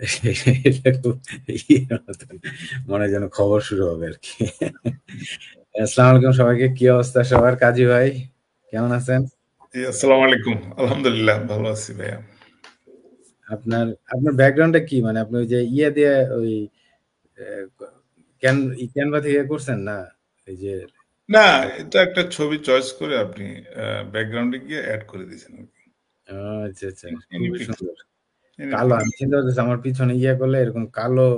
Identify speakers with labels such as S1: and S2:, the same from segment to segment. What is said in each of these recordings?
S1: এটা খুব ইয়ের মতন মনে হয় যেন খবর শুরু হবে আরকি। আসসালামু আলাইকুম সবাইকে। কি অবস্থা সবার? কাজী ভাই কেমন আছেন?
S2: জি, আসসালামু আলাইকুম। আলহামদুলিল্লাহ ভালো আছি ভাইয়া।
S1: আপনার আপনার ব্যাকগ্রাউন্ডটা কি? মানে আপনি ওই যে ইয়ে দিয়ে ওই এ ক্যানভা থেকে করছেন না? এই যে
S2: না, এটা একটা ছবি চয়েস করে আপনি ব্যাকগ্রাউন্ডে গিয়ে এড করে দিয়েছেন আরকি।
S1: ও আচ্ছা, আচ্ছা। খুবই
S2: এনিপিক্স
S1: সুন্দর। কালো
S2: এনিপিক্স
S1: আমি চিন্তা করতেছি আমার পিছনে ইয়ে করলে এরকম কালো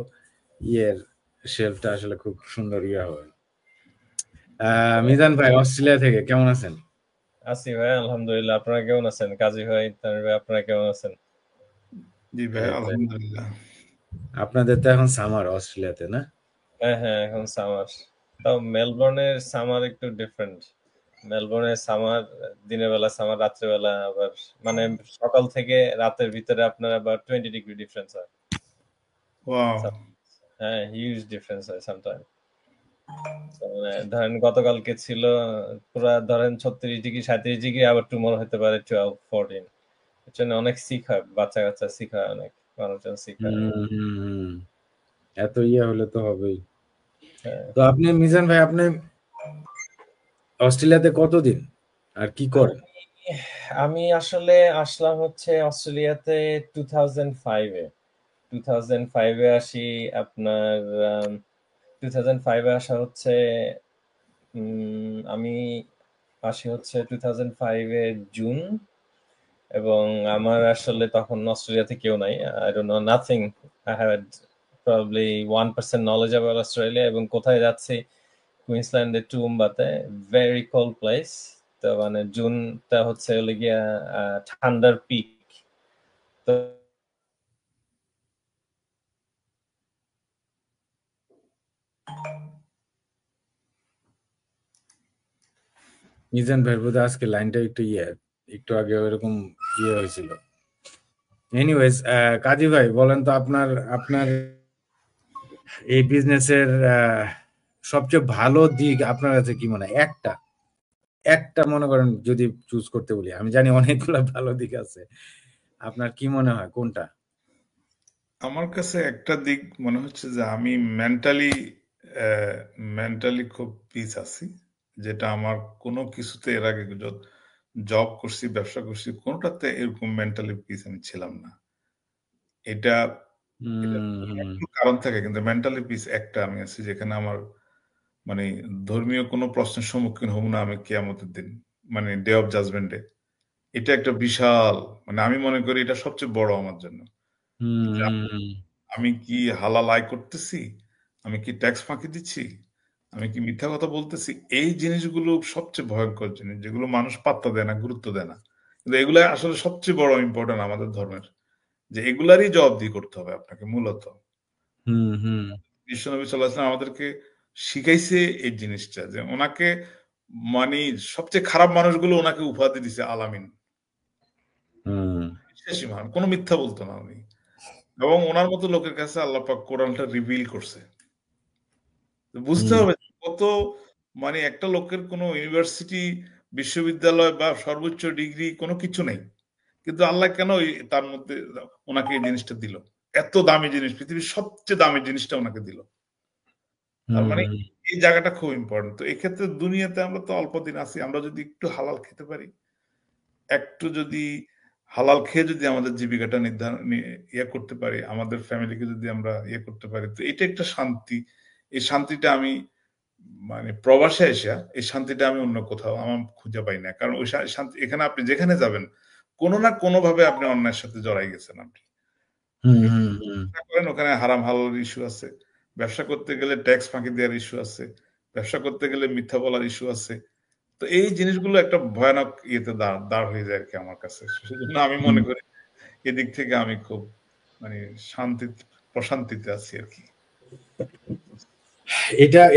S1: ইয়ের শেলফটা আসলে খুব সুন্দর ইয়ে হবে। মিজান ভাই অস্ট্রেলিয়া থেকে কেমন আছেন?
S3: আছি ভাই, আলহামদুলিল্লাহ। আপনারা কেমন আছেন? কাজী ভাই, তামিম ভাই, আপনারা কেমন আছেন?
S2: জি ভাই
S1: এই তো।
S2: আলহামদুলিল্লাহ।
S1: আপনাদের তো এখন সামার অস্ট্রেলিয়াতে না?
S3: হ্যাঁ হ্যাঁ, এখন সামার। তাও মেলবোর্নের সামার একটু ডিফারেন্ট। মেলবোর্নের সামার দিনের বেলা সামার, রাত্রেবেলা আবার মানে সকাল থেকে রাতের ভিতরে আপনার আবার 20 ডিগ্রি ডিফারেন্স হয়।
S2: ওয়াও।
S3: হ্যাঁ, হিউজ ডিফারেন্স হয় সামটাইম। মানে ধরেন গতকালকে ছিল পুরা ধরেন 36 ডিগ্রি 37 ডিগ্রি, আবার টুমরো হতে পারে 12-14। এর জন্য অনেক সিক হয়, বাচ্চা কাচ্চা সিক হয়, অনেক মানুষজন সিক হয়।
S1: হুম। এত ইয়ে হলে তো হবেই।
S3: হ্যাঁ।
S1: তো আপনি মিজান ভাই আপনি অস্ট্রেলিয়াতে কতদিন? আর কি করেন?
S3: আমি আমি আসলে আসলাম হচ্ছে অস্ট্রেলিয়াতে 2005 এ। 2005 এ আসি আপনার 2005 এ আসা হচ্ছে আমি আসি হচ্ছে 2005 এর জুন, এবং আমার আসলে তখন অস্ট্রেলিয়াতে কেউ নাই। I don't know nothing. I had probably 1% knowledge about Australia, এবং কোথায় যাচ্ছি কুইন্সল্যান্ডের টুম্বাতে, ভেরি কোল্ড প্লেস। তো মানে জুনটা হচ্ছে হলো গিয়া ঠান্ডার পিক। তো
S1: মিজান ভাইয়ের বোধহয় আজকে লাইনটা একটু ইয়ে, একটু আগে ওইরকম ইয়ে হয়েছিল। এনিওয়েজ কাজী ভাই বলেন তো আপনার আপনার এই বিজনেসের সবচেয়ে ভালো দিক আপনার কাছে কি মনে হয়? একটা একটা মনে করেন যদি চুজ করতে বলি, আমি জানি অনেকগুলো ভালো দিক আছে। আপনার কি মনে হয় কোনটা?
S2: আমার কাছে একটা দিক মনে হচ্ছে যে আমি মেন্টালি মেন্টালি খুব পিস আছি, যেটা আমার কোনো কিছুতে এর আগে জব করছি, ব্যবসা করছি, কোনোটাতে এরকম মেন্টালি পিস আমি ছিলাম না। এটা এটা
S1: হুম,
S2: অনেকগুলো কারণ থাকে, কিন্তু মেন্টালি পিস একটা আমি আছি যেখানে আমার মানে ধর্মীয় কোনো প্রশ্নের সম্মুখীন হব না আমি কিয়ামতের দিন, মানে ডে অফ জাজমেন্টে। এটা একটা বিশাল, মানে আমি মনে করি এটা সবচেয়ে বড় আমার জন্য। যে
S1: হুম,
S2: আমি কি হালাল আয় করতেছি, আমি কি ট্যাক্স ফাঁকি দিচ্ছি, আমি কি মিথ্যা কথা বলতেছি, এই জিনিসগুলো সবচেয়ে ভয়ঙ্কর জিনিস, যেগুলো মানুষ পাত্তা দেয় না, গুরুত্ব দেয় না। কিন্তু এগুলো আসলে সবচেয়ে বড় ইম্পর্টেন্ট আমাদের ধর্মের, যে এগুলারই জবাবদিহি করতে হবে আপনাকে মূলত।
S1: হুম, হুম,
S2: বিশ্বনবী সাল্লাল্লাহু আলাইহি ওয়াসাল্লাম আমাদেরকে শিখাইছে এই জিনিসটা, যে ওনাকে মানে সবচেয়ে খারাপ মানুষগুলো ওনাকে উপাধি দিছে আলামিন,
S1: হুম,
S2: বিশ্বাসী মানুষ, কোনো মিথ্যা বলতো না উনি। এবং ওনার মতো লোকের কাছে আল্লাহ পাক কোরআনটা রিভিল করছে। তো বুঝতে
S1: হুম,
S2: হবে যে কত, মানে একটা লোকের কোনো ইউনিভার্সিটি, বিশ্ববিদ্যালয় বা সর্বোচ্চ ডিগ্রি কোনো কিছু নেই, কিন্তু আল্লাহ কেন তার মধ্যে ওনাকে এই জিনিসটা দিল, এত দামি জিনিস, পৃথিবীর সবচেয়ে দামি জিনিসটা ওনাকে দিল। তার মানে
S1: হুম,
S2: এই জায়গাটা খুব ইম্পর্টেন্ট। তো এক্ষেত্রে দুনিয়াতে আমরা তো অল্প দিন আছি, আমরা যদি একটু হালাল খেতে পারি, একটু যদি হালাল খেয়ে যদি আমাদের জীবিকাটা ইয়ে করতে পারি, আমাদের ফ্যামিলিকে যদি আমরা ইয়ে করতে পারি, তো এটা একটা শান্তি। এই শান্তিটা আমি মানে প্রবাসে এসে এই শান্তিটা আমি অন্য কোথাও আমার খুঁজে পাই না। কারণ ওই শান্তি এখানে আপনি যেখানে যাবেন, কোনো না কোনো ভাবে আপনি অন্যের সাথে জড়াই গেছেন আপনি।
S1: হুম, হুম, হুম,
S2: ব্যবসা করেন, ওখানে হারাম হালাল ইস্যু আছে। ব্যবসা করতে গেলে ট্যাক্স ফাঁকি দেওয়ার ইস্যু আছে। ব্যবসা করতে গেলে মিথ্যা বলার ইস্যু আছে। তো এই জিনিসগুলো একটা ভয়ানক ইয়েতে দাঁড় দাঁড় হয়ে যায় আরকি আমার কাছে। সেজন্য আমি
S1: হুম।
S2: মনে করি এদিক থেকে আমি খুব মানে শান্তি প্রশান্তিতে আছি আরকি।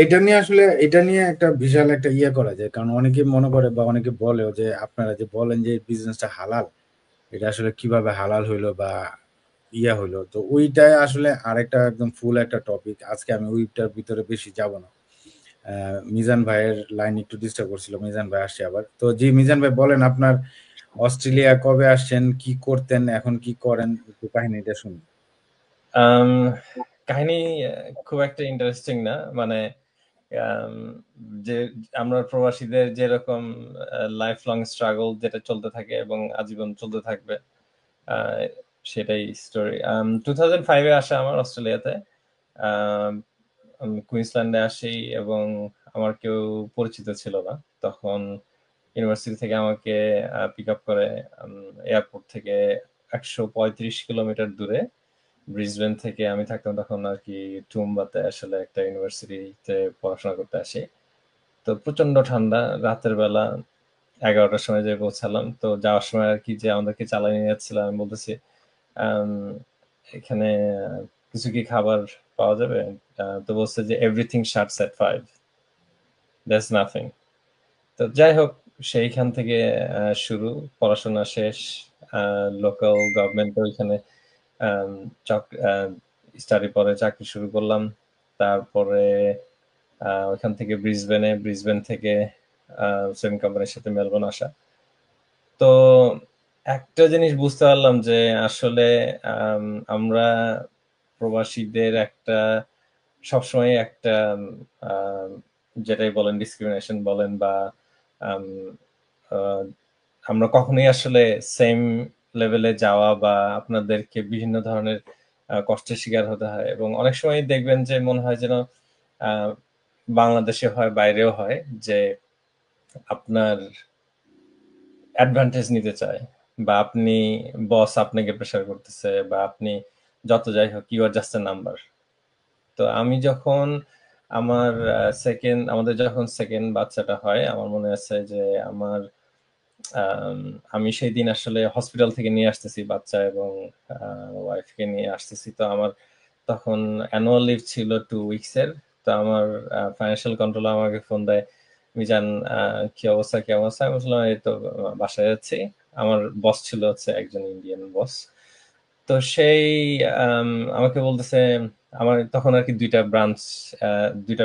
S1: এটা নিয়ে আসলে এটা নিয়ে একটা বিশাল একটা ইয়ে করা যায়। কারণ অনেকে মনে করে বা অনেকে বলেও যে আপনারা যে বলেন যে বিজনেসটা হালাল, এটা আসলে কিভাবে হালাল হইলো বা ইয়া হইলো। তো ওইটাই আসলে আরেকটা একদম ফুল একটা টপিক। আজকে আমি ওইটার ভিতরে বেশি যাব না। মিজান ভাইয়ের লাইন একটু ডিস্টার্ব করছিল। মিজান ভাই আসছে আবার। তো জি মিজান ভাই বলেন আপনার অস্ট্রেলিয়া কবে আসছেন? কি করতেন? এখন কি করেন? একটু কাহিনীটা শুনি।
S3: কাহিনী খুব একটা ইন্টারেস্টিং না, মানে যে আমরা প্রবাসীদের যেরকম লাইফ লং স্ট্রাগল যেটা চলতে থাকে এবং আজীবন চলতে থাকবে, সেটাই স্টোরি। 2005-এ আসা আমার অস্ট্রেলিয়াতে, আমি কুইন্সল্যান্ডে আসি এবং আমার কেউ পরিচিত ছিল না তখন। ইউনিভার্সিটি থেকে আমাকে পিক আপ করে এয়ারপোর্ট থেকে 135 কিলোমিটার দূরে ব্রিসবেন থেকে। আমি থাকতাম তখন আর কি টুম্বাতে, আসলে একটা ইউনিভার্সিটিতে পড়াশোনা করতে আসি। তো প্রচন্ড ঠান্ডা, রাতের বেলা 11টার সময় যে পৌঁছালাম। তো যাওয়ার সময় আর কি যে আমাদেরকে চালাই নিয়ে যাচ্ছিল, আমি বলতেছি এখানে কিছু কি খাবার পাওয়া যাবে? তো বলছে যে everything shirts at 5, that's nothing. তো যাই হোক, সেইখান থেকে শুরু, পড়াশোনা শেষ, লোকাল গভর্নমেন্ট ওইখানে স্টাডি পরে চাকরি শুরু করলাম। তারপরে ওইখান থেকে ব্রিসবেন থেকে সেম কোম্পানির সাথে মেলবোর্ন আসা। তো একটা জিনিস বুঝতে পারলাম যে আসলে আমরা প্রবাসীদের একটা সবসময় একটা যেটাই বলেন ডিসক্রিমিনেশন বলেন বা আমরা কখনোই আসলে সেম লেভেলে যাওয়া বা আপনাদেরকে বিভিন্ন ধরনের কষ্টের শিকার হতে হয়। এবং অনেক সময় দেখবেন যে মনে হয় যেন বাংলাদেশে হয়, বাইরেও হয়, যে আপনার অ্যাডভান্টেজ নিতে চায়, বা আপনি বস আপনাকে প্রেশার করতেছে, বা আপনি যত যাই হোক, you are just a number. তো আমি যখন আমাদের যখন সেকেন্ড বাচ্চাটা হয়, আমার মনে আছে যে আমি সেই দিন আসলে হসপিটাল থেকে নিয়ে আসতেছি বাচ্চা এবং ওয়াইফকে নিয়ে আসতেছি। তো আমার তখন অ্যানুয়াল লিভ ছিল 2 উইকসের। তো আমার ফাইন্যান্সিয়াল কন্ট্রোলার আমাকে ফোন দেয়, মিজান কি অবস্থা কি অবস্থা? আমি বললাম এই তো বাসায় যাচ্ছি। আমার বস ছিল হচ্ছে একজন ইন্ডিয়ান বস। তো সেই আমাকে বলতেছে, আমার তখন আর কি দুইটা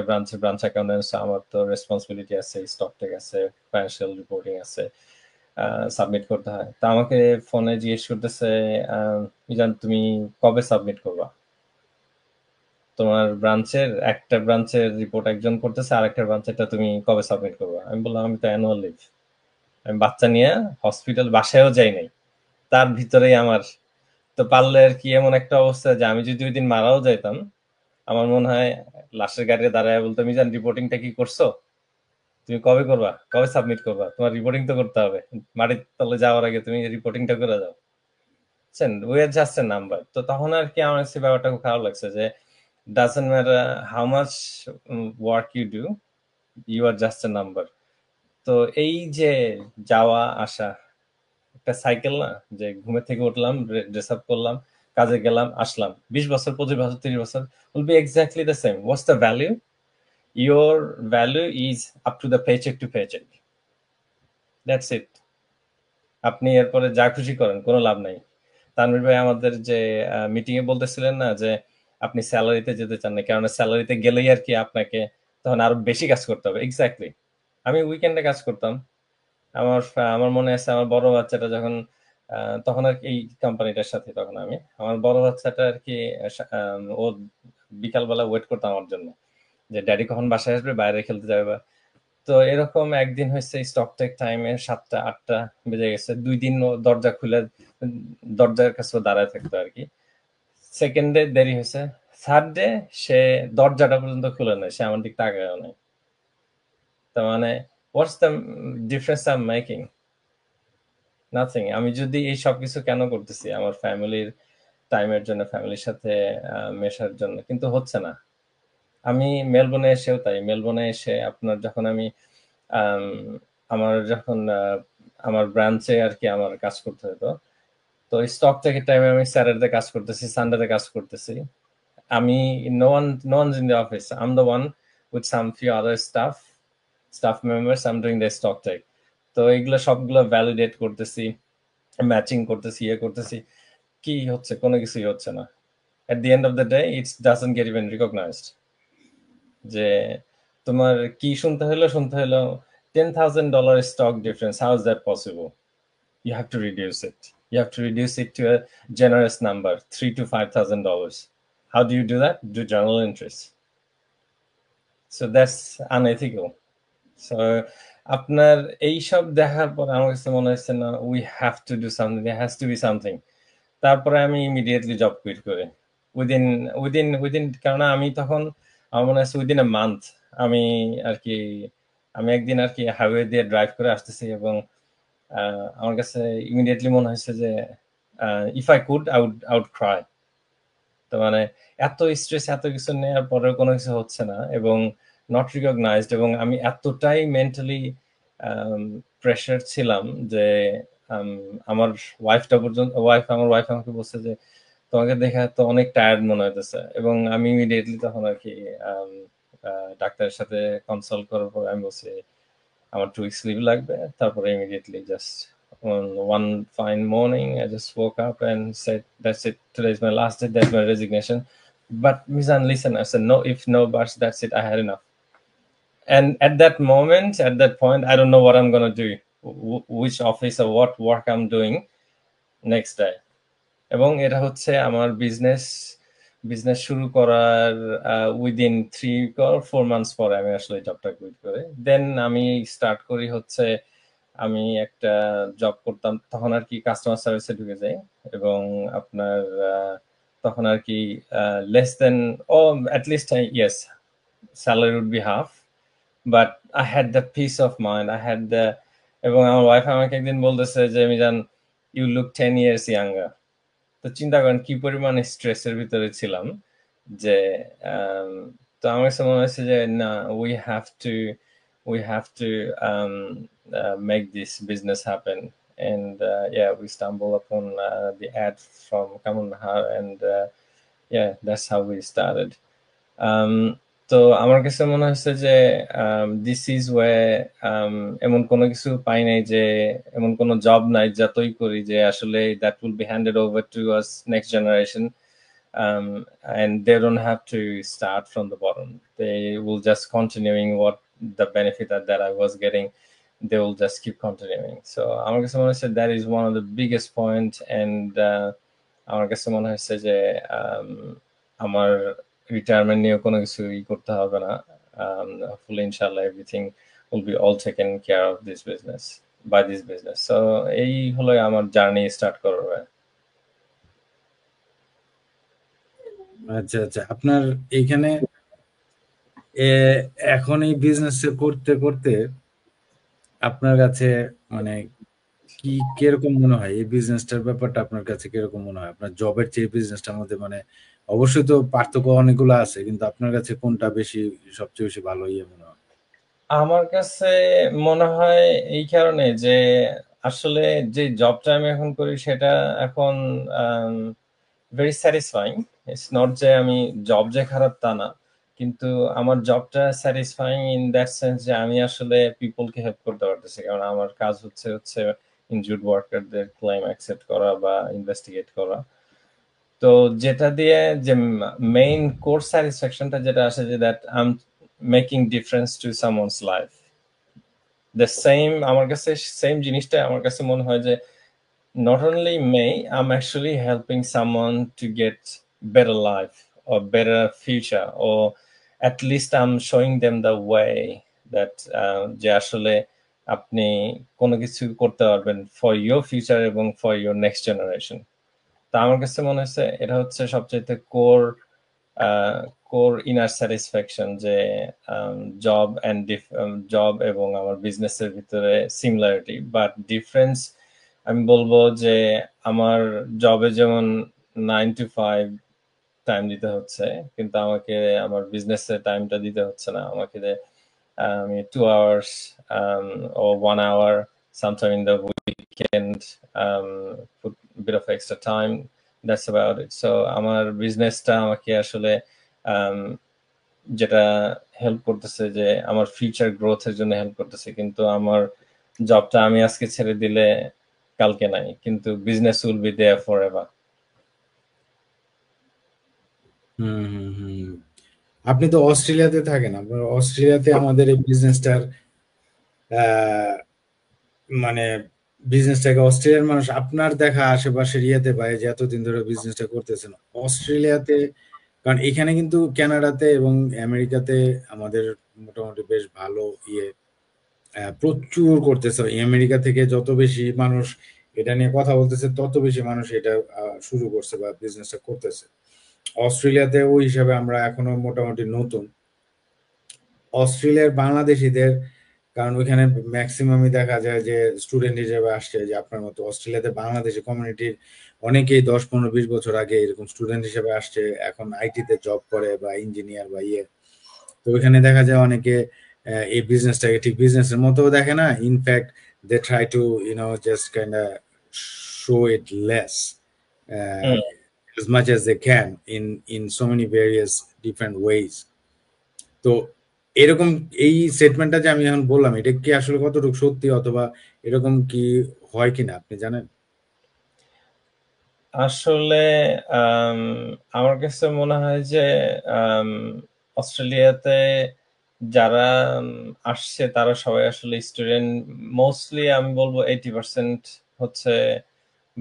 S3: ব্রাঞ্চের ব্রাঞ্চ অ্যাকাউন্টেন্টস, আমার তো রেসপন্সিবিলিটি আছে, স্টক টেক আছে, ফাইন্যান্সিয়াল রিপোর্টিং আছে, সাবমিট করতে হয়। তা আমাকে ফোনে জিজ্ঞেস করতেছে, মিজান তুমি কবে সাবমিট করবা? তোমার একটা ব্রাঞ্চের রিপোর্ট একজন করতেছে, আর একটা ব্রাঞ্চেরটা তুমি কবে সাবমিট করবা? আমি বললাম আমি তো অ্যানুয়াল লিভ, আমি বাচ্চা নিয়ে হসপিটাল বাসায়ও যাই নাই, তার ভিতরেই আমার। তো পারলে আর কি এমন একটা অবস্থা যে আমি যদি ওই দিন মারাও যাইতাম, আমার মনে হয় লাশের গাড়ি দাঁড়ায় বলতো, মিজান রিপোর্টিংটা কি করছো? তুমি কবে করবা, কবে সাবমিট করবা? তোমার রিপোর্টিং তো করতে হবে, মাটির তলে যাওয়ার আগে তুমি রিপোর্টিংটা করে যাও। বুঝছেন, we are just a number. তো তখন আর কি আমার কাছে ব্যাপারটা খুব খারাপ লাগছে যে doesn't matter how much work you do, you are just a number. তো এই যে যাওয়া আসা একটা সাইকেল না, যে ঘুমের থেকে উঠলাম, ড্রেস আপ করলাম, কাজে গেলাম, আসলাম, 20 বছর, 25 বছর, 30 বছর will be exactly the same. What's the value? Your value is up to the paycheck to paycheck. That's it. আপনি এরপরে যা খুশি করেন, কোনো লাভ নাই। তানভীর ভাই আমাদের যে মিটিং এ বলতেছিলেন না যে আপনি স্যালারিতে যেতে চান না, কারণ স্যালারিতে গেলেই আর কি আপনাকে তখন আরো বেশি কাজ করতে হবে। এক্স্যাক্টলি। আমি উইকেন্ডে কাজ করতাম। আমার মনে আছে আমার বড় বাচ্চাটা যখন তখন আর কি এই কোম্পানিটার সাথে তখন আমার বড় বাচ্চাটা আর কি ও বিকালবেলা ওয়েট করতাম আমার জন্য, যে ড্যাডি কখন বাসায় আসবে, বাইরে খেলতে যাবে বা। তো এরকম একদিন হয়েছে স্টক টেক টাইমে 7টা 8টা বেজে গেছে, 2 দিন ও দরজা খুলে দরজার কাছে দাঁড়ায় থাকতো আর কি। সেকেন্ডে দেরি হয়েছে, থার্ড ডে সে দরজাটা পর্যন্ত খুলে নেয়, সে আমার দিক তাকায়ও নাই। তার মানে what's the difference I am making? Nothing. আমি যদি এই সবকিছু কেন করতেছি? আমার ফ্যামিলির টাইমের জন্য, ফ্যামিলির সাথে মেশার জন্য, কিন্তু হচ্ছে না। আমি মেলবোর্নে এসেও তাই, মেলবোর্নে এসে আপনার যখন আমি আমার ব্রাঞ্চে আর কি আমার কাজ করতে হতো, তো স্টক থেকে টাইমে আমি স্যাটারডে কাজ করতেছি, সানডেতে কাজ করতেছি। আমি no one's in the office. I'm the one with some few other staff members. I'm doing the stock take. তো এগুলো সবগুলো ভ্যালিডেট করতেছি, ম্যাচিং করতেছি, করতেছি। কি হচ্ছে? কোনো কিছুই হচ্ছে না। At the end of the day, it doesn't get even recognized. যে তোমার কি শুনতে হলো $10,000 stock difference. How is that possible? You have to reduce it. You have to reduce it to a generous number, $3,000 to $5,000. how do you do that? Do journal entries. So that's unethical. So আপনার এইসব দেখার পর আমার কাছে মনে হচ্ছে না, we have to do something, there has to be something. তারপরে আমি ইমিডিয়েটলি জব কুইট করি উইদিন কারণ আমি তখন আমার মনে হচ্ছে উইদিন এ মান্থ আমি আর কি আমি একদিন আর কি হাইওয়ে দিয়ে ড্রাইভ করে আসতেছি এবং আমার কাছে ইমিডিয়েটলি মনে হয়েছে যে if I could I would cry. তো মানে এত স্ট্রেস এত কিছু নেওয়ার পরেও কোনো কিছু হচ্ছে না এবং নট রিকগনাইজড, এবং আমি এতটাই মেন্টালি প্রেশার ছিলাম যে আমার ওয়াইফ আমাকে বলছে যে তোমাকে দেখে তো অনেক টায়ার্ড মনে হইতেছে, এবং আমি ইমিডিয়েটলি তখন আর কি ডাক্তারের সাথে কনসাল্ট করার পর আমি বলছি আমার 2 weeks লিভ লাগবে। তারপরে immediately just on one fine morning I just woke up and said that's it, today is my last day, that's my resignation. But Mizan, listen, I said no if no buts, that's it, I had enough. And at that moment, at that point, I don't know what I'm gonna do, which office or what work I'm doing next day. এবং এটা হচ্ছে আমার business শুরু করার within 3 or 4 months পরে আমি আসলে জবটা কুইট করে দেন আমি স্টার্ট করি হচ্ছে আমি একটা জব করতাম তখন আর কি কাস্টমার সার্ভিসে ঢুকে যাই এবং আপনার তখন আর কি less then at least yes salary would be half, but I had the peace of mind, I had the, এবং আমার ওয়াইফ আমাকে একদিন বলতেছে যে Mizan you look 10 years younger। তো চিন্তা করেন কি পরিমাণ স্ট্রেসের ভিতরে ছিলাম যে তো আমার কাছে মনে হচ্ছে যে না, we have to make this business happen. And yeah, we stumble upon the ad from Kamal Nahar, and yeah, that's how we started. তো আমার কাছে মনে হচ্ছে যে দিস ইজ ওয়ে এমন কোনো কিছু পাই নাই, যে এমন কোনো জব নাই যতই করি যে আসলে that will be handed over to us next generation, and they don't have to start from the bottom. They will just continuing what the benefit that I was getting, they will just keep continuing. So আমার কাছে মনে হচ্ছে that is one of the biggest point, and আমার কাছে মনে হচ্ছে যে আমার রিটায়ারমেন্ট নিয়ে কোনো কিছু করতে হবে না। Hopefully inshallah everything will be all taken care of this business by this business. So এই হলো আমার জার্নি স্টার্ট করার।
S1: আচ্ছা আচ্ছা, আপনার এইখানে এখন এই বিজনেস করতে করতে আপনার কাছে মানে কি কিরকম মনে হয়, এই বিজনেসটার ব্যাপারটা আপনার কাছে কিরকম মনে হয়? আপনার জবের চেয়ে বিজনেসটার মধ্যে মানে অবশ্যই তো পার্থক্য অনেকগুলো আছে, কিন্তু আপনার কাছে কোনটা সবচেয়ে বেশি ভালো মনে হয়?
S3: আমার কাছে মনে হয় এই কারণে যে আসলে যে জবটা আমি এখন করি সেটা এখন ভেরি স্যাটিসফাইং। ইটস নট যে আমি জব যে খারাপ তা না, কিন্তু আমার জবটা স্যাটিসফাইং ইন দ্যাট সেন্স যে আমি আসলে পিপলকে হেল্প করতে পারতেছি, কারণ আমার কাজ হচ্ছে ইনজুর্ড ওয়ার্কারদের ক্লেম অ্যাকসেপ্ট করা বা ইনভেস্টিগেট করা। তো যেটা দিয়ে যে মেইন কোর স্যাটিসফ্যাকশনটা যেটা আসে যে that I am making difference to someone's life, the same আমার কাছে সেম জিনিসটা আমার কাছে মনে হয় যে not only me, I'm actually helping someone to get better life or better future, or at least I'm showing them the way that যে আসলে আপনি কোনো কিছু করতে পারবেন for your future এবং for your next generation। তা আমার কাছে মনে হচ্ছে এটা হচ্ছে সবচেয়ে কোর ইনার স্যাটিসফ্যাকশন যে জব এবং আমার বিজনেসের ভিতরে সিমিলারিটি, বাট ডিফারেন্স আমি বলবো যে আমার জবে যেমন 9 to 5 টাইম দিতে হচ্ছে, কিন্তু আমাকে আমার বিজনেসের টাইমটা দিতে হচ্ছে না। আমাকে আমি 2 hours or 1 hour sometime in the weekend put a bit of extra time, that's about it. So আমার বিজনেসটা আমাকে আসলে যেটা হেল্প করতেছে যে আমার ফিউচার গ্রোথের জন্য হেল্প করতেছে, কিন্তু আমার জবটা আমি আজকে ছেড়ে দিলে কালকে নাই, কিন্তু business will be there forever.
S1: আপনি তো অস্ট্রেলিয়াতে থাকেন, আপনার অস্ট্রেলিয়াতে আমাদের এই বিজনেসটার মানে বিজনেসটাকে অস্ট্রেলিয়ার মানুষ আপনার দেখা আশেপাশের ইয়েতে পায় যে এতদিন ধরে বিজনেসটা করতেছেন, অস্ট্রেলিয়াতে কারণ এখানে কিন্তু কানাডাতে এবং আমেরিকাতে আমাদের মোটামুটি বেশ ভালো ইয়ে প্রচুর করতেছে। আমেরিকা থেকে যত বেশি মানুষ এটা নিয়ে কথা বলতেছে, তত বেশি মানুষ এটা শুরু করছে বা বিজনেসটা করতেছে। অস্ট্রেলিয়াতে ওই হিসাবে আমরা এখনো মোটামুটি নতুন। অস্ট্রেলিয়ার বাংলাদেশীদের, কারণ ওইখানে ম্যাক্সিমামই দেখা যায় যে স্টুডেন্ট হিসেবে আসছে, যে আপনার মতো অস্ট্রেলিয়াতে বাংলাদেশি কমিউনিটির অনেকেই 10-15-20 বছর আগে এরকম স্টুডেন্ট হিসেবে আসছে, এখন আইটিতে জব করে বা ইঞ্জিনিয়ার বা ইয়ে। তো ওইখানে দেখা যায় অনেকে এই বিজনেসটাকে ঠিক বিজনেসের মতো দেখে না। In fact they try to just kind show it less as much as they can in so many various different ways. তো এরকম এই স্টেটমেন্টটা যে আমি এখন বললাম, এটা কি আসলে কতটুকু সত্যি, অথবা এরকম কি হয় কিনা আপনি জানেন?
S3: আসলে আমার কাছে মনে হয় যে অস্ট্রেলিয়াতে যারা আসছে তারা সবাই আসলে স্টুডেন্ট। মোস্টলি আমি বলবো 80% হচ্ছে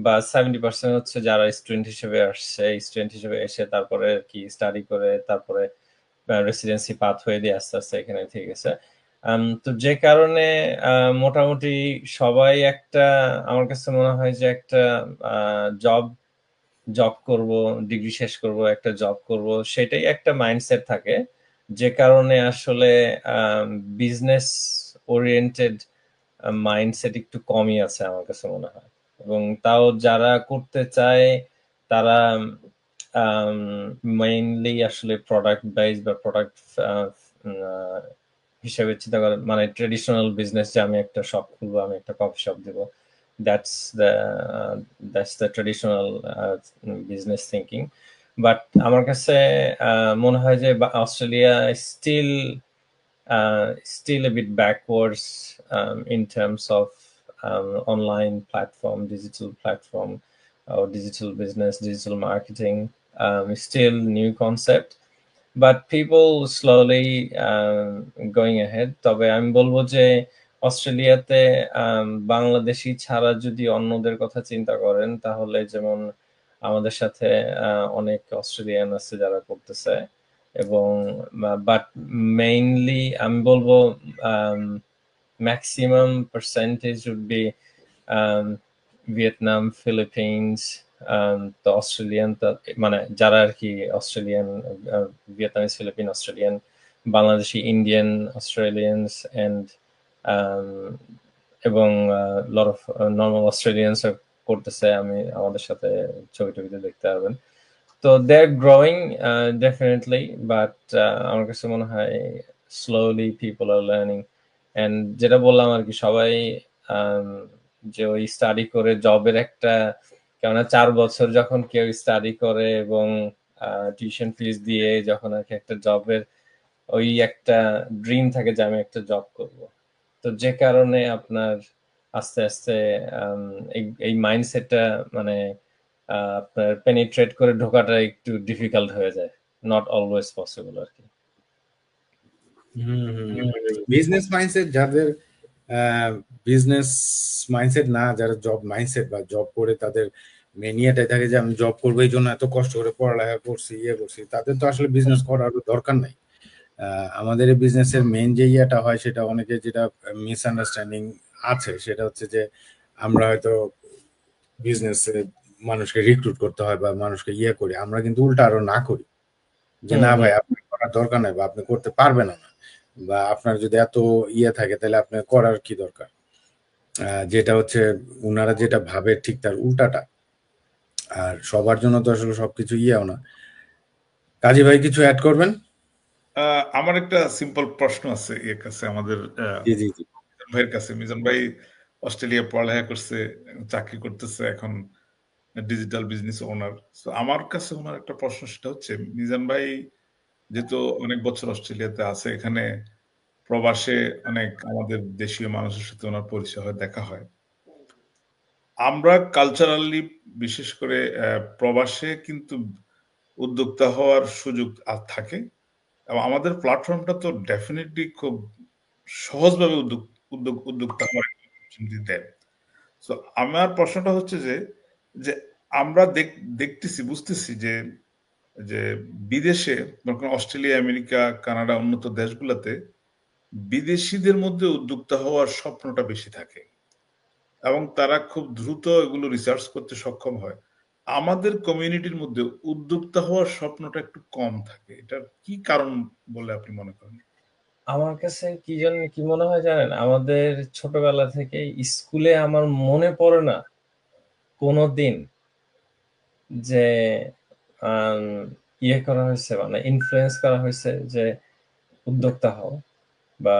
S3: বা 70% হচ্ছে যারা স্টুডেন্ট হিসেবে আসছে, স্টুডেন্ট হিসেবে এসে তারপরে কি স্টাডি করে তারপরে রেসিডেন্সি পাথ হয়ে দিয়ে আস্তে আস্তে এখানে ঠিক আছে। তো যে কারণে মোটামুটি সবাই একটা, আমার কাছে মনে হয় যে একটা জব জব করব, ডিগ্রি শেষ করব, একটা জব করব, সেটাই একটা মাইন্ডসেট থাকে। যে কারণে আসলে বিজনেস ওরিয়েন্টেড মাইন্ডসেট একটু কমই আছে আমার কাছে মনে হয়। এবং তাও যারা করতে চায় তারা মেইনলি আসলে প্রোডাক্ট বেস বা প্রোডাক্ট হিসেবে চিন্তা করে, মানে ট্রেডিশনাল বিজনেস, যে আমি একটা শপ খুলবো, আমি একটা কফি শপ দিব, that's the that's the traditional business thinking. But আমার কাছে মনে হয় যে Australia still a bit backwards in terms of online platform, digital platform, or digital business, digital marketing. Still new concept, but people slowly going ahead. তবে আমি বলবো যে অস্ট্রেলিয়াতে বাংলাদেশি ছাড়া যদি অন্যদের কথা চিন্তা করেন, তাহলে যেমন আমাদের সাথে অনেক অস্ট্রেলিয়ান আছে যারা করতেছে। এবং বাট মেইনলি আমি বলবো maximum percentage would be Vietnam, Philippines, তো অস্ট্রেলিয়ান, মানে যারা আর কি Australian, Vietnamese, Philippine, Australian, Bangladeshi, Indian, Australians and এবং লট অফ নর্মাল অস্ট্রেলিয়ানস করতেছে। আমি আমাদের সাথে ছবি টবিতে দেখতে পারবেন। তো they are growing definitely, but আমার কাছে মনে হয় slowly people are learning. And যেটা বললাম আর কি, সবাই যে ওই স্টাডি করে জবের একটা, কেননা 4 বছর যখন কেউ স্টাডি করে এবং টিউশন ফিস দিয়ে যখন আর কি একটা জবের ওই একটা ড্রিম থাকে যে আমি একটা জব করব, তো যে কারণে আপনার আস্তে আস্তে এই মাইন্ডসেটটা মানে আপনার পেনিট্রেট করে ঢোকাটা একটু ডিফিকাল্ট হয়ে যায়, নট অলওয়েজ পসিবল আর কি।
S1: বিজনেস মাইন্ডসেট যাদের, বিজনেস মাইন্ডসেট না, যারা জব মাইন্ডসেট বা জব করে তাদের মেনিয়াটাই থাকে যে আমি জব করবো, এই জন্য এত কষ্ট করে পড়ালেখা করছি, ইয়ে করছি, তাদের তো আসলে বিজনেস করার দরকার নাই। আমাদের এই বিজনেসের মেন যে ইয়েটা হয়, সেটা অনেকে যেটা মিসআন্ডারস্ট্যান্ডিং আছে, সেটা হচ্ছে যে আমরা হয়তো বিজনেসে মানুষকে রিক্রুট করতে হয় বা মানুষকে ইয়ে করি, আমরা কিন্তু উল্টা আরো না করি যে না ভাই আপনি করার দরকার নাই, বা আপনি করতে পারবেন না, বা আপনার যদি এত ইয়ে থাকে তাহলে আপনার করার কি দরকার। যেটা হচ্ছে উনারা যেটা ভাবে ঠিক তার উল্টাটা। আর সবার জন্য তো আসলে সবকিছু ইয়েও না। কাজী ভাই কিছু অ্যাড করবেন?
S2: আমার একটা সিম্পল প্রশ্ন আছে এর কাছে, আমাদের
S1: জি জি জি।
S2: মিজান ভাইয়ের কাছে। মিজান ভাই অস্ট্রেলিয়া পড়ালেখা করছে, চাকরি করতেছে, এখন ডিজিটাল বিজনেস ওনার। তো আমার কাছে ওনার একটা প্রশ্ন, সেটা হচ্ছে মিজান ভাই যেহেতু অনেক বছর অস্ট্রেলিয়াতে আছে, এখানে প্রবাসে অনেক আমাদের দেশীয় মানুষের সাথে ওনার পরিচয় হয়, দেখা হয়। আমরা কালচারালি বিশেষ করে প্রবাসে কিন্তু উদ্যোক্তা হওয়ার সুযোগ থাকে, এবং আমাদের প্ল্যাটফর্মটা তো ডেফিনেটলি খুব সহজভাবে উদ্যোক্তা হওয়ার opportunity দেয়। তো আমার প্রশ্নটা হচ্ছে যে যে আমরা দেখতেছি, বুঝতেছি যে যে বিদেশে অস্ট্রেলিয়া, আমেরিকা, কানাডা, উন্নত দেশগুলোতে বিদেশিদের মধ্যে উদ্যোক্তা হওয়ার স্বপ্নটা বেশি থাকে এবং তারা খুব দ্রুত এগুলো রিসার্চ করতে সক্ষম হয়। আমাদের কমিউনিটির মধ্যে উদ্যোক্তা হওয়ার স্বপ্নটা একটু কম থাকে। এটার কি কারণ বলে আপনি মনে করেন?
S3: আমার কাছে কি মনে হয় জানেন, আমাদের ছোটবেলা থেকে স্কুলে আমার মনে পড়ে না কোনোদিন যে আম, ইয়ে করা হয়েছে, মানে ইনফ্লুয়েন্স করা হয়েছে যে উদ্যোক্তা হও বা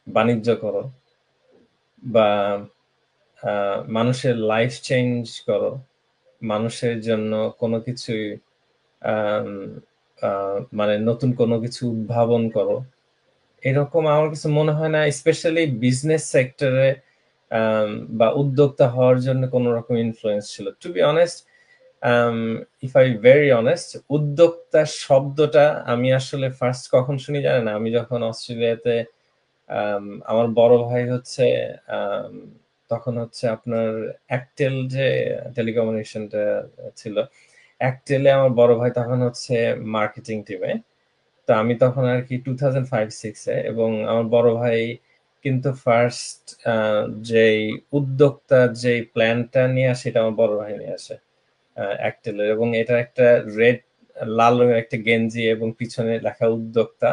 S3: বাণিজ্য করো বা মানুষের লাইফ চেঞ্জ করো, মানুষের জন্য কোনো কিছুই আম, মানে নতুন কোনো কিছু উদ্ভাবন করো, এরকম আমার কাছে মনে হয় না। স্পেশালি বিজনেস সেক্টরে বা উদ্যোক্তা হওয়ার জন্য কোনো রকম ইনফ্লুয়েন্স ছিল। To be honest, if I very honest, উদ্যোক্তা শব্দটা আমি আসলে ফার্স্ট কখন শুনি জানেন? আমি যখন অস্ট্রেলিয়াতে আমার বড় ভাই হচ্ছে আম, তখন হচ্ছে আপনার অ্যাক্টেল যে টেলিকমিউনিকেশনটা ছিল, অ্যাক্টেলে আমার বড় ভাই তখন হচ্ছে মার্কেটিং টিমে। তো আমি তখন আর কি 2005-6-এ, এবং আমার বড় ভাই কিন্তু ফার্স্ট যেই উদ্যোক্তার যে প্ল্যানটা নিয়ে আসে, এটা আমার বড় ভাই নিয়ে আসে অ্যাক্টেলের, এবং এটা একটা রেড লাল রঙের একটা গেঞ্জি এবং পিছনে লেখা উদ্যোক্তা।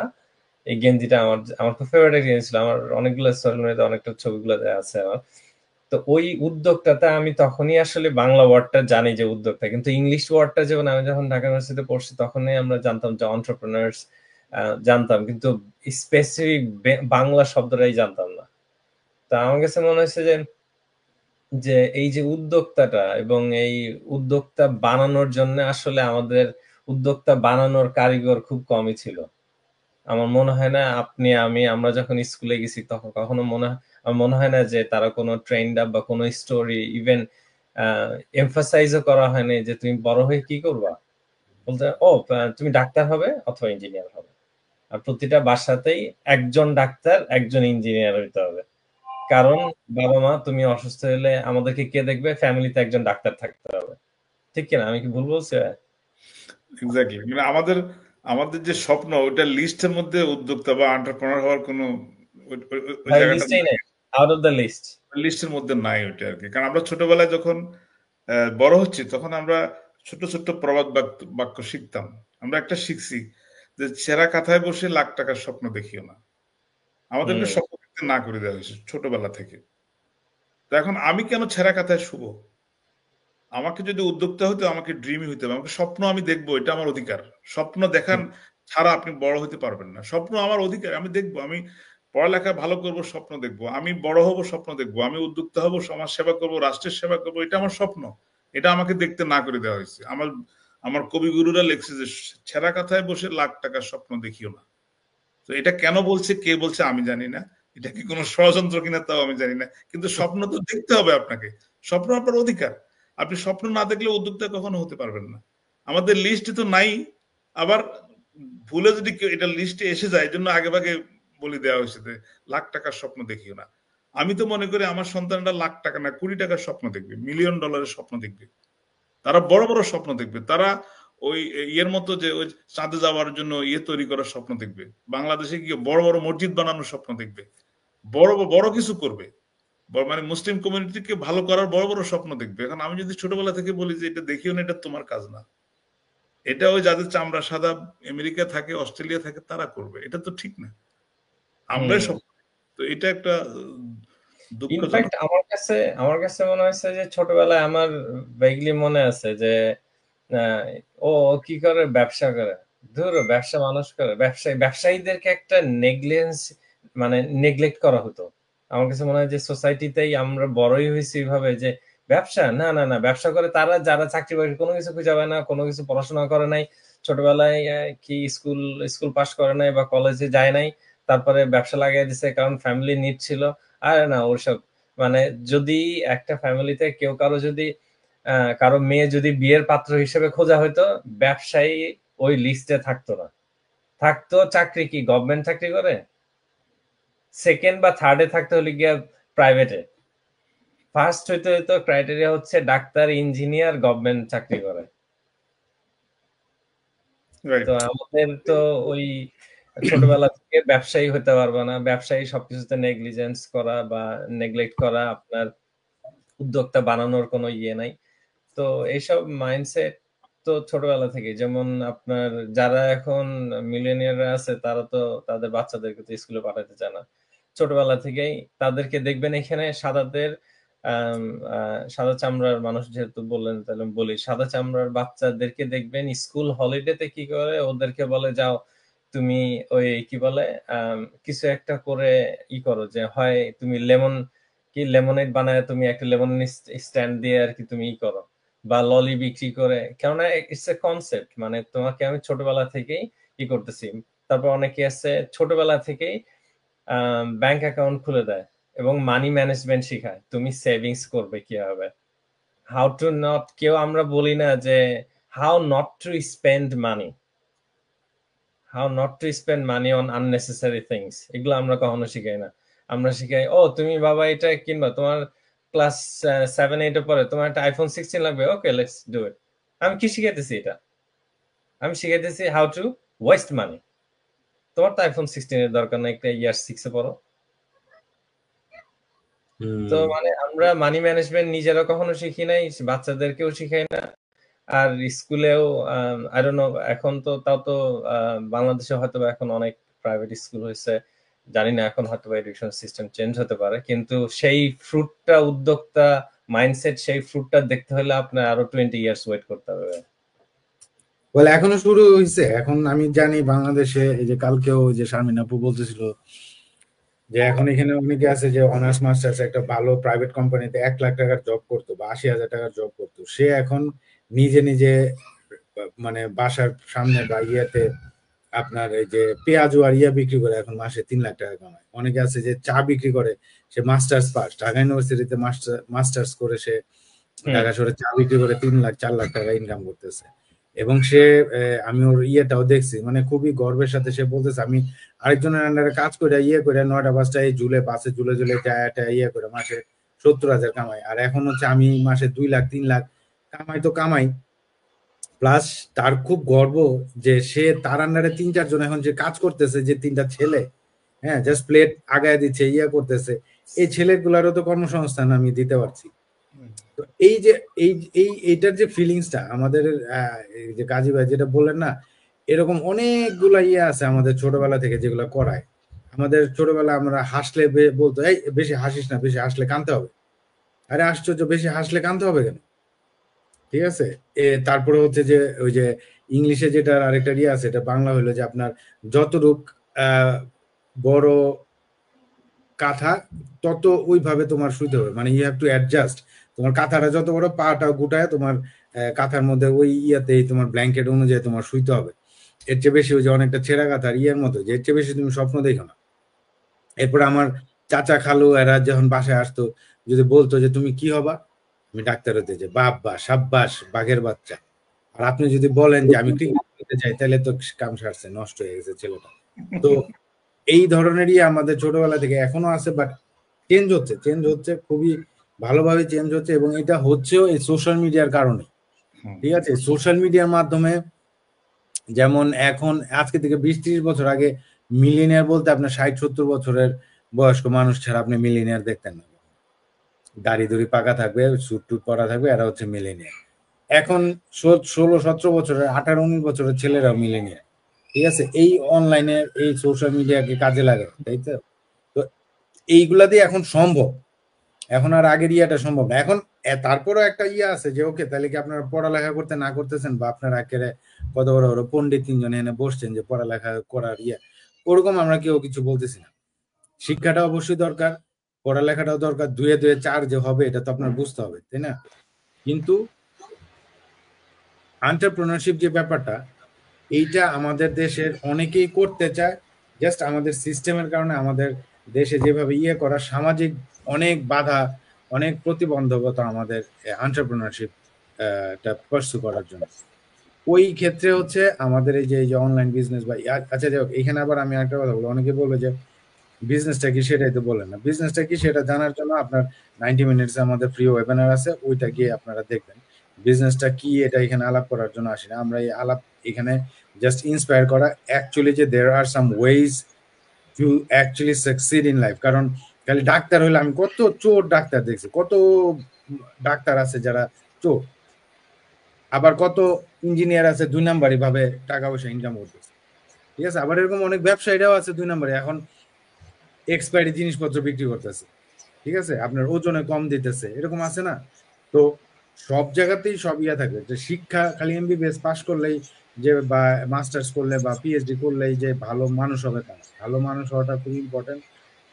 S3: এই গেঞ্জিটা আমার আমার খুব ফেভারিট একটা গেঞ্জি ছিল। আমার অনেকগুলো সোশ্যাল মিডিয়াতে অনেকটা ছবিগুলো আছে আমার। তো ওই উদ্যোক্তাটা আমি তখনই আসলে বাংলা ওয়ার্ডটা জানি যে উদ্যোক্তা, কিন্তু ইংলিশ ওয়ার্ডটা যেমন আমি যখন ঢাকা ইউনিভার্সিটিতে পড়ছি তখনই আমরা জানতাম যে এন্টারপ্রেনার্স জানতাম, কিন্তু স্পেসিফিক বাংলা শব্দটাই জানতাম না। তা আমার কাছে মনে হয়েছে যে যে এই যে উদ্যোক্তাটা এবং এই উদ্যোক্তা বানানোর জন্য আসলে আমাদের উদ্যোক্তা বানানোর কারিগর খুব কমই ছিল। আমার মনে হয় না আমরা যখন স্কুলে গেছি তখন কখনো আমার মনে হয় না যে তারা কোনো ট্রেন্ড আপ বা কোনো স্টোরি ইভেন এমফাসাইজও করা হয়নি যে তুমি বড় হয়ে কি করবা। বলতে তুমি ডাক্তার হবে অথবা ইঞ্জিনিয়ার হবে, আর প্রতিটা বাসাতেই একজন ডাক্তার একজন ইঞ্জিনিয়ার হইতে হবে, কারণ বাবা মা তুমি অসুস্থ হলে আমাদেরকে কে দেখবে, ফ্যামিলিতে একজন ডাক্তার থাকতে হবে। ঠিক কিনা? আমি কি ভুল বলছি?
S2: এক্স্যাক্টলি, মানে আমাদের আমাদের যে স্বপ্ন ওইটা লিস্টের মধ্যে উদ্যোক্তা বা এন্টারপ্রেনার হওয়ার কোনো ওই
S3: ভাই
S2: জায়গাটা
S3: লিস্টেই নাই, আউট অফ দ্য লিস্ট।
S2: লিস্টের মধ্যে নাই ওইটা আর কি। কারণ আমরা ছোটবেলায় যখন বড় হচ্ছি তখন আমরা ছোট ছোট প্রবাদ বাক্য শিখতাম। আমরা একটা শিখছি যে ছেঁড়া কাঁথায় বসে লাখ টাকার স্বপ্ন দেখিও না। আমাদেরকে
S3: হুম।
S2: স্বপ্ন দেখতে না করে দেওয়া হয়েছে ছোটবেলা থেকে। তো এখন আমি কেন ছেঁড়া কাঁথায় শুভ? আমাকে যদি উদ্যোক্তা হতে আমাকে ড্রিমই হইতে হবে, আমাকে স্বপ্ন আমি দেখবো, এটা আমার অধিকার। স্বপ্ন দেখান ছাড়া আপনি বড় হতে পারবেন না। স্বপ্ন আমার অধিকার, আমি দেখবো, আমি পড়ালেখা ভালো করব, স্বপ্ন দেখবো, আমি বড় হব, স্বপ্ন দেখবো, আমি উদ্যোক্তা হব, সমাজ সেবা করব, রাষ্ট্রের সেবা করব, এটা আমার স্বপ্ন। এটা আমাকে দেখতে না করে দেওয়া হয়েছে। আমার আমার কবিগুরুরা লেখছে যে ছেঁড়া কাঁথায় বসে লাখ টাকার স্বপ্ন দেখিও না। তো এটা কেন বলছে, কে বলছে আমি জানি না। এটা কি কোনো ষড়যন্ত্র কিনা তাও আমি জানি না, কিন্তু স্বপ্ন তো দেখতে হবে আপনাকে। স্বপ্ন আপনার অধিকার। আপনি স্বপ্ন না দেখলে উদ্যোক্তা কখনো হতে পারবেন না। আমাদের লিস্টে তো নাই। আবার ভুলে যদি কেউ এটা লিস্টে এসে যায়, এই জন্য আগে ভাগে বলে দেওয়া হয়েছে যে লাখ টাকার স্বপ্ন দেখিও না। আমি তো মনে করি আমার সন্তানরা লাখ টাকা না, কোটি টাকার স্বপ্ন দেখবে, মিলিয়ন ডলারের স্বপ্ন দেখবে। তারা বড় বড় স্বপ্ন দেখবে। তারা ওই ইয়ের মতো যে ওই চাঁদে যাওয়ার জন্য ইয়ে তৈরি করার স্বপ্ন দেখবে, বাংলাদেশে গিয়ে বড় বড় মসজিদ বানানোর স্বপ্ন দেখবে, বড় বড় কিছু করবে, মানে মুসলিম কমিউনিটিকে ভালো করার বড় বড় স্বপ্ন দেখবে। এখন আমি যদি ছোটবেলা থেকে বলি যে এটা দেখিও না, এটা তোমার কাজ না, এটা ওই যাদের চামড়া সাদা আমেরিকা থাকে, অস্ট্রেলিয়া থাকে, তারা করবে, এটা তো ঠিক না। আমরাই
S3: হুম।
S2: স্বপ্ন। তো এটা একটা দুঃখজনক।
S3: ইনফ্যাক্ট আমার কাছে মনে হয়েছে যে ছোটবেলায় আমার ভেগলি মনে আছে যে আহ, ও কি করে, ব্যবসা করে। ধুর, ব্যবসা মানুষ করে, ব্যবসায়ীদেরকে একটা নেগলেন্স, মানে নেগলেক্ট করা হতো। আমার কাছে মনে হয় যে সোসাইটিতেই আমরা বড়ই হয়েছি এইভাবে যে ব্যবসা, না না না, ব্যবসা করে তারা যারা চাকরি বাকরি কোনো কিছু খুঁজে পায় না, কোনো কিছু পড়াশোনা করে নাই, ছোটবেলায় কি স্কুল স্কুল পাশ করে নাই বা কলেজে যায় নাই, তারপরে ব্যবসা লাগিয়ে দিছে কারণ ফ্যামিলি নিড ছিল। আরে না, ওসব মানে যদি একটা ফ্যামিলিতে কেউ কারো মেয়ে যদি বিয়ের পাত্র হিসেবে খোঁজা হইতো, ব্যবসায়ী ওই লিস্টে থাকতো না। থাকতো চাকরি, কি গভর্নমেন্ট চাকরি করে, সেকেন্ড বা থার্ডে থাকতে হলে গিয়া প্রাইভেটে। ফার্স্ট হইতে হইতো ক্রাইটেরিয়া হচ্ছে ডাক্তার, ইঞ্জিনিয়ার, গভর্নমেন্ট চাকরি করে।
S2: রাইট।
S3: তো আমাদের তো ওই ছোটবেলা থেকে ব্যবসায়ী হতে পারবে না, ব্যবসায়ী সবকিছুতে নেগলিজেন্স করা বা নেগলেক্ট করা, আপনার উদ্যোক্তা বানানোর কোনো ইয়ে নাই। তো এইসব মাইন্ডসেট তো ছোটবেলা থেকে, যেমন আপনার যারা এখন মিলেনিয়াররা আছে তারা তো তাদের বাচ্চাদেরকে তো স্কুলে পাঠাতে চায় না ছোটবেলা থেকেই। তাদেরকে দেখবেন এখানে সাদাদের আম, সাদা চামড়ার মানুষ যেহেতু বললেন তাহলে বলি, সাদা চামড়ার বাচ্চাদেরকে দেখবেন স্কুল হলিডেতে কি করে, ওদেরকে বলে যাও তুমি ওই কি বলে কিছু একটা করে করো, যে হয় তুমি লেমনেড বানায় তুমি একটা লেমনেড স্ট্যান্ড দিয়ে আর কি তুমি করো, বা ললি বিক্রি করে। কেননা ইটস এ কনসেপ্ট, মানে তোমাকে আমি ছোটবেলা থেকেই করতেছি। তারপর অনেকে আছে ছোটবেলা থেকেই ব্যাংক অ্যাকাউন্ট খুলে দেয় এবং মানি ম্যানেজমেন্ট শিখায়, তুমি সেভিংস করবে কিভাবে, হাউ টু নট, কেউ আমরা বলি না যে how not to spend money, how not to spend money on unnecessary things, এগুলো আমরা কখনো শিখাই না। আমরা শিখাই, ও তুমি বাবা এটা কিনবা, তোমার ক্লাস 7-8 পরে তোমার একটা আইফোন 16 লাগবে, ওকে লেটস ডু ইট। আমি কি শিখাইতেছি এটা? আমি শিখাইতেছি হাউ টু ওয়েস্ট মানি। তোমার তো আইফোন 16 এর দরকার নাই, একটা ইয়ার 6 পড়ো। তো মানে আমরা মানি ম্যানেজমেন্ট নিজেরা কখনো শিখি নাই, বাচ্চাদেরকেও শিখাই না। আর স্কুলেও আই ডোন্ট নো, এখন তো তাও তো বাংলাদেশে হয়তো এখন অনেক প্রাইভেট স্কুল হয়েছে, জানি না এখন হয়তো এডুকেশন সিস্টেম চেঞ্জ হতে পারে, কিন্তু সেই ফ্রুটটা, উদ্যোক্তা মাইন্ডসেট, সেই ফ্রুটটা দেখতে হলে আপনার আরো 20 ইয়ার্স ওয়েট করতে হবে।
S1: বলে এখনো শুরু হয়েছে। এখন আমি জানি বাংলাদেশে এই যে কালকেও যে শারমিন আপু বলতেছিল যে এখন এখানে অনেকে আছে যে অনার্স মাস্টার্স একটা ভালো প্রাইভেট কোম্পানিতে 1 লাখ টাকার জব করতো বা 80,000 টাকার জব করতো, সে এখন নিজে নিজে মানে বাসার সামনে বা ইয়েতে আপনার এই যে পেঁয়াজু আর ইয়া বিক্রি করে এখন মাসে 3 লাখ টাকা কামায়। অনেকে আছে যে চা বিক্রি করে, সে মাস্টার্স পাস, ঢাকা ইউনিভার্সিটিতে মাস্টার্স করে সে ঢাকা শহরে চা বিক্রি করে 3 লাখ 4 লাখ টাকা ইনকাম করতেছে। এবং সে আমি ওর ইয়েটাও দেখছি, মানে খুবই গর্বের সাথে সে বলতেছে আমি আরেকজনের আন্ডারে কাজ করে ইয়ে করে 9টা 5টায় ঝুলে বাসে ঝুলে ঝুলে যায় ইয়ে করে মাসে 70,000 কামাই। আর এখন হচ্ছে আমি মাসে 2 লাখ 3 লাখ কামাই, তো কামাই প্লাস তার খুব গর্ব যে সে তার আন্ডারে 3-4 জন এখন যে কাজ করতেছে, যে 3টা ছেলে, হ্যাঁ, জাস্ট প্লেট আগায় দিচ্ছে, ইয়ে করতেছে, এই ছেলেগুলারও তো কর্মসংস্থান আমি দিতে পারছি। তো এই যে এই এই এইটার যে ফিলিংসটা আমাদের, এই যে কাজী ভাই যেটা বললেন না, এরকম অনেকগুলা ইয়ে আছে আমাদের ছোটবেলা থেকে যেগুলো করায়। আমাদের ছোটবেলা আমরা হাসলে বলতো এই বেশি হাসিস না, বেশি হাসলে কানতে হবে। আরে আশ্চর্য, বেশি হাসলে কানতে হবে কেন? ঠিক আছে। তারপরে হচ্ছে যে ওই যে ইংলিশে যেটা আরেকটা ইয়ে আছে, এটা বাংলা হলো যে আপনার যতটুক বড় কাঁথা তত ওইভাবে তোমার শুইতে হবে, মানে ইউ হ্যাভ টু অ্যাডজাস্ট। তোমার কাঁথাটা যত বড়, পাটা গুটায় তোমার কাঁথার মধ্যে ওই ইয়াতেই তোমার ব্ল্যাঙ্কেট অনুযায়ী তোমার শুইতে হবে। এর চেয়ে বেশি ওই যে অনেকটা ছেঁড়া কাঁথার ইয়ের মতো, যে এর চেয়ে বেশি তুমি স্বপ্ন দেখো না। এরপর আমার চাচা খালু এরা যখন বাসায় আসতো, যদি বলতো যে তুমি কি হবা, আমি ডাক্তার হতে চাই, বাবা সাব্বাস বাঘের বাচ্চা। আর আপনি যদি বলেন যে আমি ক্রিকেট খেলতে চাই, তাহলে তো কাম সারছে, নষ্ট হয়ে গেছে ছেলেটা। তো এই ধরনেরই আমাদের ছোটবেলা থেকে এখনো আছে, বাট চেঞ্জ হচ্ছে খুবই ভালোভাবে চেঞ্জ হচ্ছে, এবং এটা হচ্ছেও এই সোশ্যাল মিডিয়ার কারণে। ঠিক আছে, সোশ্যাল মিডিয়ার মাধ্যমে যেমন এখন আজকে থেকে 20-30 বছর আগে মিলিনিয়ার বলতে আপনার 60-70 বছরের বয়স্ক মানুষ ছাড়া আপনি মিলিনিয়ার দেখতেন না। দাড়ি দুড়ি পাকা থাকবে, স্যুট টুট পরা থাকবে, এরা হচ্ছে মিলিনিয়ার। এখন 16-17 বছরের 18-19 বছরের ছেলেরাও মিলিনিয়ার। ঠিক আছে, এই অনলাইনে এই সোশ্যাল মিডিয়াকে কাজে লাগায়, তাই তো। তো এইগুলা দিয়ে এখন সম্ভব, এখন আর আগের ইয়াটা সম্ভব না। এখন তারপরও একটা ইয়ে আছে যে ওকে তাহলে কি আপনারা পড়ালেখা করতে না করতেছেন, বা আপনারা একেবারে কত বড় বড় পণ্ডিত 3 জন এনে বসছেন যে পড়ালেখা করার ইয়ে, ওরকম আমরা কেউ কিছু বলতেছি না। শিক্ষাটা অবশ্যই দরকার, পড়ালেখাটাও দরকার, 2-2 4 যে হবে এটা তো আপনার বুঝতে হবে, তাই না? কিন্তু এন্টারপ্রেনারশিপ যে ব্যাপারটা, এইটা আমাদের দেশের অনেকেই করতে চায়, জাস্ট আমাদের সিস্টেমের কারণে আমাদের দেশে যেভাবে ইয়ে করা, সামাজিক অনেক বাধা, অনেক প্রতিবন্ধকতা আমাদের এন্টারপ্রেনারশিপ টা পার্সু করার জন্য। ওই ক্ষেত্রে হচ্ছে আমাদের এই যে অনলাইন বিজনেস বা আচ্ছা যাই হোক, এখানে আবার আমি একটা কথা বলবো, অনেকে বলবে যে বিজনেসটা কি, সেটাই তো বলেন না। বিজনেসটা কি সেটা জানার জন্য আপনার 90 মিনিটস আমাদের ফ্রি ওয়েবিনার আছে, ওইটা গিয়ে আপনারা দেখবেন। বিজনেসটা কি এটা এখানে আলাপ করার জন্য আসি না। আমরা এই আলাপ এখানে জাস্ট ইন্সপায়ার করা অ্যাকচুয়ালি যে there are some ways to actually succeed in life. কারণ খালি ডাক্তার হলে আমি কত চোর ডাক্তার দেখছি, কত ডাক্তার আছে যারা চোর, আবার কত ইঞ্জিনিয়ার আছে 2 নাম্বারই ভাবে টাকা পয়সা ইনকাম করতেছে, ঠিক আছে। আবার এরকম অনেক ব্যবসায়ীরাও আছে 2 নাম্বারে, এখন এক্সপায়ারি জিনিসপত্র বিক্রি করতেছে, ঠিক আছে, আপনার ওজনে কম দিতেছে, এরকম আছে না। তো সব জায়গাতেই সব ইয়া থাকে যে শিক্ষা খালি এমবিবিএস পাস করলেই যে বা মাস্টার্স করলে বা পিএইচডি করলেই যে ভালো মানুষ হবে তা না। ভালো মানুষ হওয়াটা খুব ইম্পর্টেন্ট।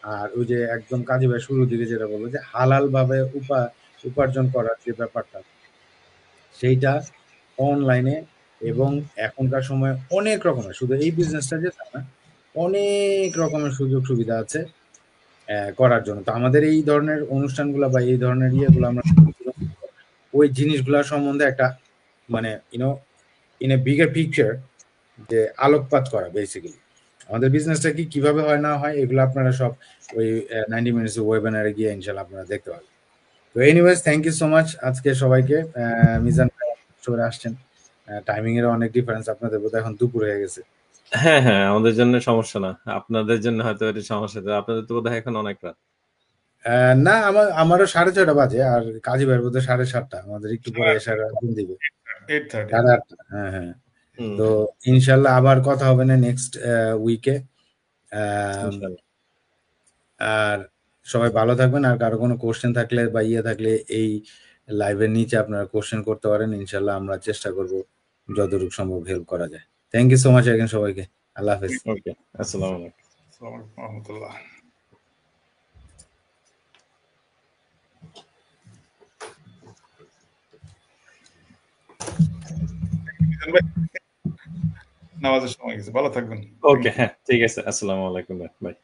S1: আর ওই যে একদম কাজী ভাই শুরুর দিকে যেটা বললো যে হালাল ভাবে উপার্জন করার যে ব্যাপারটা, সেইটা অনলাইনে এবং এখনকার সময়ে অনেক রকমের, শুধু এই বিজনেসটা যে তা না, অনেক রকমের সুযোগ সুবিধা আছে করার জন্য। তো আমাদের এই ধরনের অনুষ্ঠানগুলো বা এই ধরনের ইয়েগুলো আমরা ওই জিনিসগুলো সম্বন্ধে একটা মানে YONO in a bigger picture যে আলোকপাত করা বেসিক্যালি আমাদের বিজনেসটা কি কিভাবে হয় না হয়, এগুলো আপনারা সব ওই 90 মিনিটস ওয়েবিনারে গিয়ে ইনশাআল্লাহ আপনারা দেখতে পাবেন। তো anyways thank you so much আজকে সবাইকে। মিজান ভাই চলে আসছেন, টাইমিং এর অনেক ডিফারেন্স, আপনাদের বোধহয় এখন দুপুর হয়ে গেছে।
S3: হ্যাঁ হ্যাঁ, আমাদের জন্য সমস্যা না, আপনাদের জন্য হয়তো এটা সমস্যা, আপনাদের তো বোধহয় এখন অনেক রাত।
S1: না আমারও 6:30 বাজে, আর কাজী ভাইয়ের বোধহয় 7:30, আমাদের একটু পরে এসার ঘুম দিবে
S2: 8:30।
S1: 8:30। হ্যাঁ হ্যাঁ। তো ইনশাল্লাহ আবার কথা হবে না নেক্সট উইকে। আর সবাই ভালো থাকবেন। আর কারো কোনো কোশ্চেন থাকলে বা ইয়ে থাকলে এই লাইভের নিচে আপনারা কোশ্চেন করতে পারেন, ইনশাল্লাহ আমরা চেষ্টা করব যতটুকু সম্ভব হেল্প করা যায়। Thank you so much again সবাইকে। আল্লাহ হাফেজ।
S3: ওকে, আসসালামু আলাইকুম।
S2: আসসালামু আলাইকুম ওয়া রাহমাতুল্লাহ। নামাজের সময় গেছে, ভালো থাকবেন।
S3: ওকে, হ্যাঁ ঠিক আছে, আসসালামু আলাইকুম, বাই।